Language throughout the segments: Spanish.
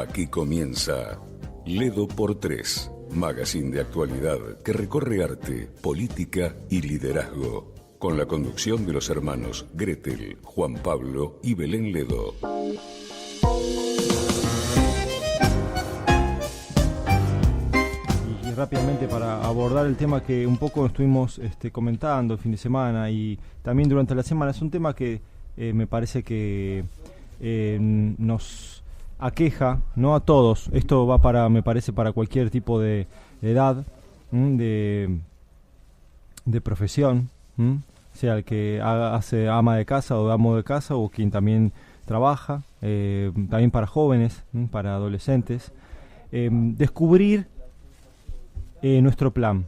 Aquí comienza Ledo por Tres, magazine de actualidad que recorre arte, política y liderazgo, con la conducción de los hermanos Gretel, Juan Pablo y Belén Ledo. Y rápidamente para abordar el tema que un poco estuvimos comentando el fin de semana y también durante la semana, es un tema que me parece que nos aqueja, no a todos. Esto va para, me parece, para cualquier tipo de edad, de profesión, sea el que hace ama de casa o amo de casa o quien también trabaja, también para jóvenes, para adolescentes, descubrir nuestro plan.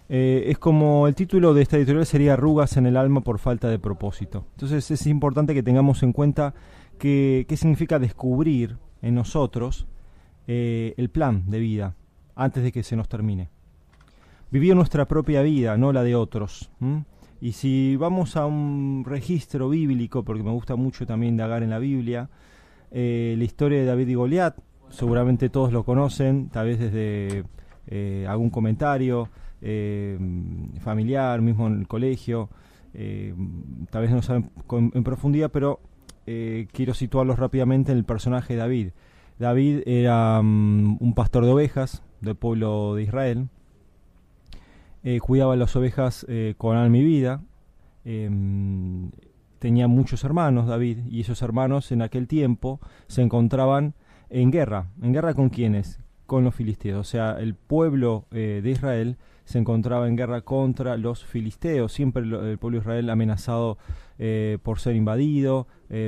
Es como el título de esta editorial sería Arrugas en el alma por falta de propósito. Entonces es importante que tengamos en cuenta qué significa descubrir en nosotros el plan de vida antes de que se nos termine. Vivir nuestra propia vida, no la de otros. Y si vamos a un registro bíblico, porque me gusta mucho también indagar en la Biblia, la historia de David y Goliat, seguramente todos lo conocen, tal vez desde algún comentario familiar, mismo en el colegio, tal vez no saben en profundidad, pero quiero situarlos rápidamente en el personaje de David. David era un pastor de ovejas del pueblo de Israel, cuidaba las ovejas con alma y vida, tenía muchos hermanos David, y esos hermanos en aquel tiempo se encontraban en guerra. ¿En guerra con quiénes? Con los filisteos. O sea, el pueblo de Israel se encontraba en guerra contra los filisteos. Siempre el pueblo de Israel amenazado por ser invadido,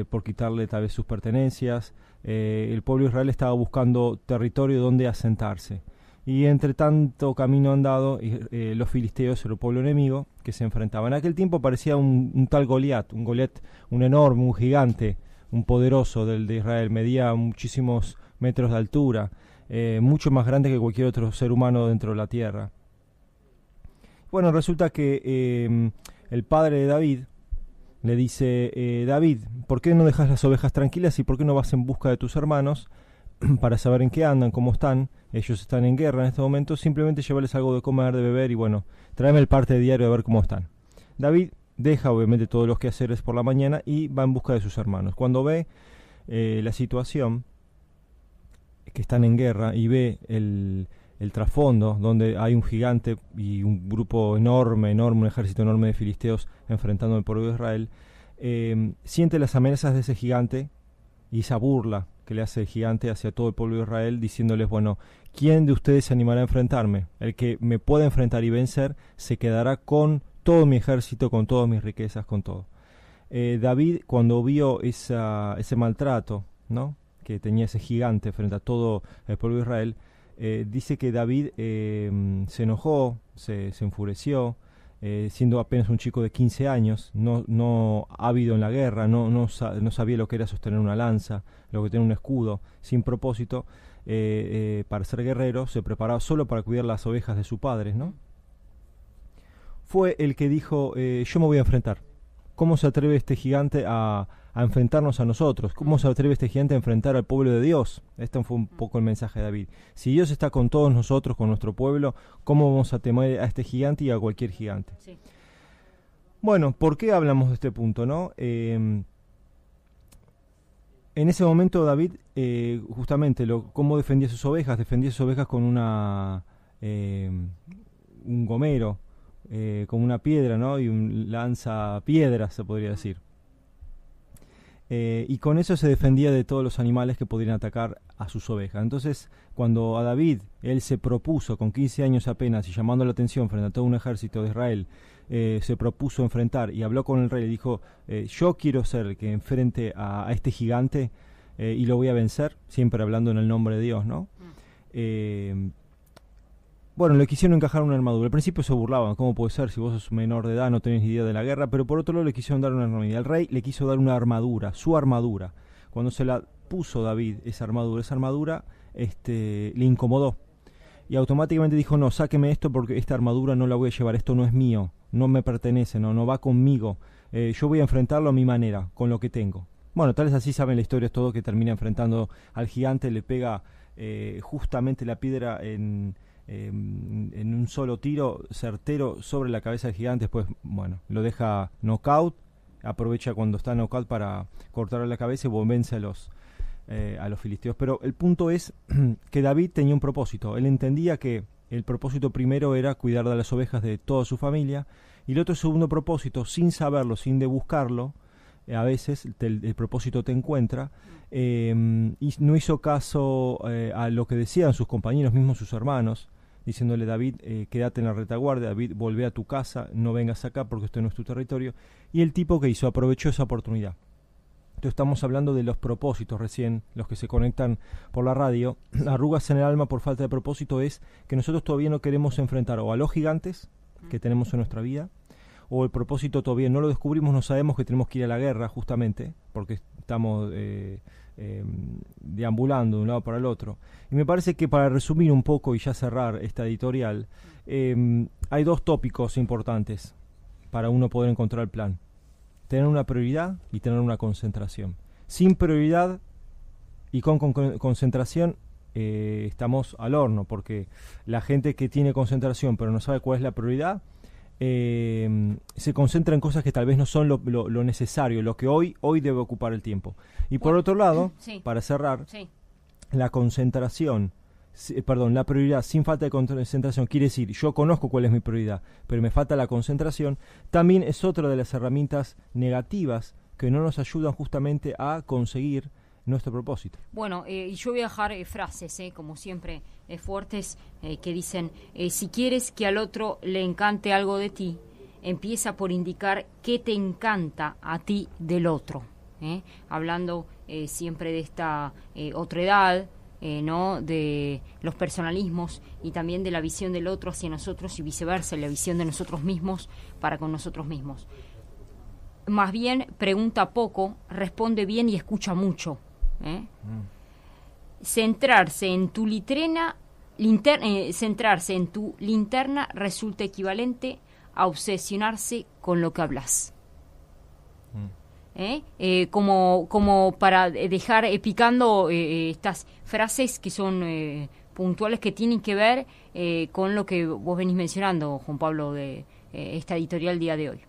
por quitarle tal vez sus pertenencias. El pueblo de Israel estaba buscando territorio donde asentarse. Y entre tanto camino andado, los filisteos, el pueblo enemigo, que se enfrentaban. En aquel tiempo parecía un tal Goliat, un enorme, un gigante, un poderoso del de Israel. Medía muchísimos metros de altura, mucho más grande que cualquier otro ser humano dentro de la tierra. Bueno, resulta que el padre de David le dice, David, ¿por qué no dejas las ovejas tranquilas y por qué no vas en busca de tus hermanos para saber en qué andan, cómo están? Ellos están en guerra en este momento, simplemente llevarles algo de comer, de beber y bueno, tráeme el parte diario a ver cómo están. David deja obviamente todos los quehaceres por la mañana y va en busca de sus hermanos. Cuando ve la situación, que están en guerra, y ve el trasfondo donde hay un gigante y un grupo enorme, un ejército enorme de filisteos enfrentando al pueblo de Israel, siente las amenazas de ese gigante y esa burla que le hace el gigante hacia todo el pueblo de Israel, diciéndoles, bueno, ¿quién de ustedes se animará a enfrentarme? El que me pueda enfrentar y vencer se quedará con todo mi ejército, con todas mis riquezas, con todo. David, cuando vio ese maltrato, ¿no?, que tenía ese gigante frente a todo el pueblo de Israel, dice que David se enojó, se enfureció, siendo apenas un chico de 15 años, no ávido en la guerra, no sabía lo que era sostener una lanza, lo que tenía un escudo, sin propósito, para ser guerrero, se preparaba solo para cuidar las ovejas de su padre, ¿no? Fue el que dijo, yo me voy a enfrentar. ¿Cómo se atreve este gigante a enfrentarnos a nosotros? ¿Cómo se atreve este gigante a enfrentar al pueblo de Dios? Este fue un poco el mensaje de David. Si Dios está con todos nosotros, con nuestro pueblo, ¿cómo vamos a temer a este gigante y a cualquier gigante? Sí. Bueno, ¿por qué hablamos de este punto, no? En ese momento David, justamente, cómo defendía sus ovejas con un gomero, con una piedra, ¿no?, y un lanza piedra, se podría decir. Y con eso se defendía de todos los animales que podrían atacar a sus ovejas. Entonces, cuando a David, él se propuso, con 15 años apenas, y llamando la atención frente a todo un ejército de Israel, se propuso enfrentar, y habló con el rey, y dijo, yo quiero ser el que enfrente a este gigante, y lo voy a vencer, siempre hablando en el nombre de Dios, ¿no? Bueno, le quisieron encajar una armadura. Al principio se burlaban, ¿cómo puede ser? Si vos sos menor de edad, no tenés idea de la guerra. Pero por otro lado le quisieron dar una armadura. El rey le quiso dar una armadura, su armadura. Cuando se la puso David, esa armadura le incomodó. Y automáticamente dijo, no, sáqueme esto porque esta armadura no la voy a llevar. Esto no es mío, no me pertenece, no va conmigo. Yo voy a enfrentarlo a mi manera, con lo que tengo. Bueno, tal vez así saben la historia, es todo que termina enfrentando al gigante, le pega justamente la piedra en un solo tiro certero sobre la cabeza del gigante. Después, bueno, lo deja knockout, aprovecha cuando está knockout para cortarle la cabeza y vence a los filisteos. Pero el punto es que David tenía un propósito. Él entendía que el propósito primero era cuidar de las ovejas de toda su familia, y el otro segundo propósito, sin saberlo, sin de buscarlo, a veces el propósito te encuentra, y no hizo caso a lo que decían sus compañeros, mismos sus hermanos, diciéndole: David, quédate en la retaguardia, David, volvé a tu casa, no vengas acá porque esto no es tu territorio. Y el tipo que hizo, aprovechó esa oportunidad. Entonces estamos hablando de los propósitos recién, los que se conectan por la radio. Arrugas en el alma por falta de propósito es que nosotros todavía no queremos enfrentar o a los gigantes que tenemos en nuestra vida, o el propósito todavía no lo descubrimos, no sabemos que tenemos que ir a la guerra justamente, porque estamos deambulando de un lado para el otro. Y me parece que, para resumir un poco y ya cerrar esta editorial, hay dos tópicos importantes para uno poder encontrar el plan: tener una prioridad y tener una concentración. Sin prioridad y con concentración estamos al horno, porque la gente que tiene concentración pero no sabe cuál es la prioridad, se concentra en cosas que tal vez no son lo necesario, lo que hoy debe ocupar el tiempo. Y por otro lado, sí, para cerrar, sí, la concentración, la prioridad sin falta de concentración, quiere decir, yo conozco cuál es mi prioridad, pero me falta la concentración, también es otra de las herramientas negativas que no nos ayudan justamente a conseguir nuestro propósito. Bueno, y yo voy a dejar frases, como siempre, fuertes, que dicen: si quieres que al otro le encante algo de ti, empieza por indicar qué te encanta a ti del otro. Hablando siempre de esta otredad, ¿no? De los personalismos y también de la visión del otro hacia nosotros y viceversa, la visión de nosotros mismos para con nosotros mismos. Más bien, pregunta poco, responde bien y escucha mucho. Centrarse en tu linterna resulta equivalente a obsesionarse con lo que hablas. Como para dejar picando estas frases que son puntuales, que tienen que ver con lo que vos venís mencionando, Juan Pablo, de esta editorial día de hoy.